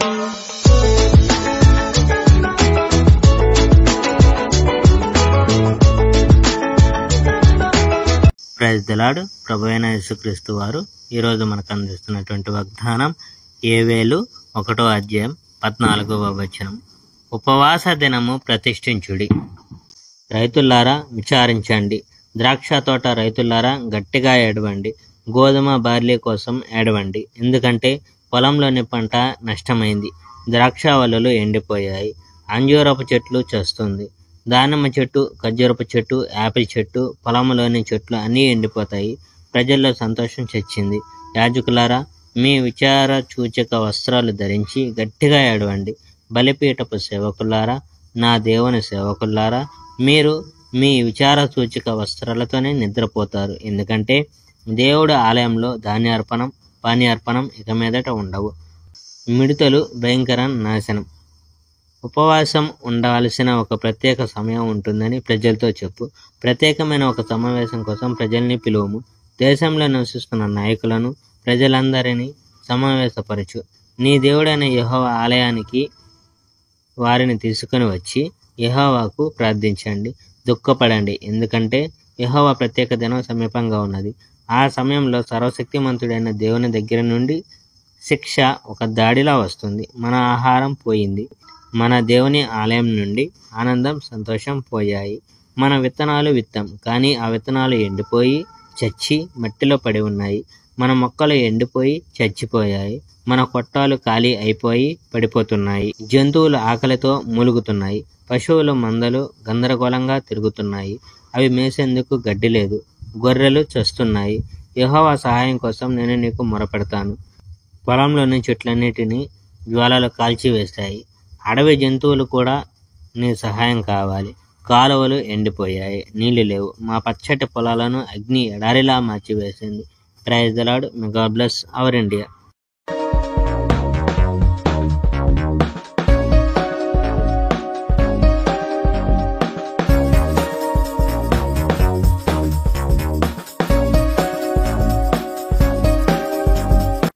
Praise the lord. ప్రభువైన యేసుక్రీస్తు వారు ఈరోజు మనకు అందిస్తున్నటువంటి వాగ్దానం యోవేలు 1:14. ఉపవాస దినము ప్రతిష్ఠించుడి. రైతులారా విచారించండి, ద్రాక్ష తోట రైతులారా గట్టిగా ఏడవండి, గోధుమ బార్లీ కోసం ఏడవండి. ఎందుకంటే పొలంలోని పంట నష్టమైంది, ద్రాక్షావల్లులు ఎండిపోయాయి, అంజూరపు చెట్లు చేస్తుంది, దానిమ్మ చెట్టు, ఖర్జూరపు చెట్టు, యాపిల్ చెట్టు, పొలంలోని చెట్లు అన్నీ ఎండిపోతాయి. ప్రజల్లో సంతోషం చచ్చింది. యాజకులారా, మీ విచార సూచక వస్త్రాలు ధరించి గట్టిగా ఏడవండి. బలిపీఠపు సేవకులారా, నా దేవుని సేవకులారా, మీరు మీ విచార సూచక వస్త్రాలతోనే నిద్రపోతారు. ఎందుకంటే దేవుడు ఆలయంలో ధాన్యార్పణం, పానీయార్పణం ఇక మీదట ఉండవు. మిడతలు భయంకర నాశనం. ఉపవాసం ఉండాల్సిన ఒక ప్రత్యేక సమయం ఉంటుందని ప్రజలతో చెప్పు. ప్రత్యేకమైన ఒక సమావేశం కోసం ప్రజల్ని పిలువము. దేశంలో నివసిస్తున్న నాయకులను, ప్రజలందరినీ సమావేశపరచు. నీ దేవుడైన యెహోవా ఆలయానికి వారిని తీసుకుని వచ్చి యెహోవాకు ప్రార్థించండి, దుఃఖపడండి. ఎందుకంటే యెహోవా ప్రత్యేక దినం సమీపంగా ఉన్నది. ఆ సమయంలో సర్వశక్తిమంతుడైన దేవుని దగ్గర నుండి శిక్ష ఒక దాడిలా వస్తుంది. మన ఆహారం పోయింది, మన దేవుని ఆలయం నుండి ఆనందం, సంతోషం పోయాయి. మన విత్తనాలు విత్తాం, కానీ ఆ విత్తనాలు ఎండిపోయి చచ్చి మట్టిలో పడి ఉన్నాయి. మన మొక్కలు ఎండిపోయి చచ్చిపోయాయి. మన కొట్టాలు ఖాళీ అయిపోయి పడిపోతున్నాయి. జంతువులు ఆకలితో మూలుగుతున్నాయి. పశువులు మందలు గందరగోళంగా తిరుగుతున్నాయి. అవి మేసేందుకు గడ్డి లేదు. గొర్రెలు చస్తున్నాయి. యెహోవా సహాయం కోసం నేను నీకు మొరపెడతాను. పొలంలోని చెట్లన్నిటినీ జ్వాలలు కాల్చివేశాయి. అడవి జంతువులు కూడా నీ సహాయం కావాలి. కాలువలు ఎండిపోయాయి, నీళ్లు లేవు. మా పచ్చటి పొలాలను అగ్ని ఎడారిలా మార్చివేసింది. Praise the Lord. May God bless our India.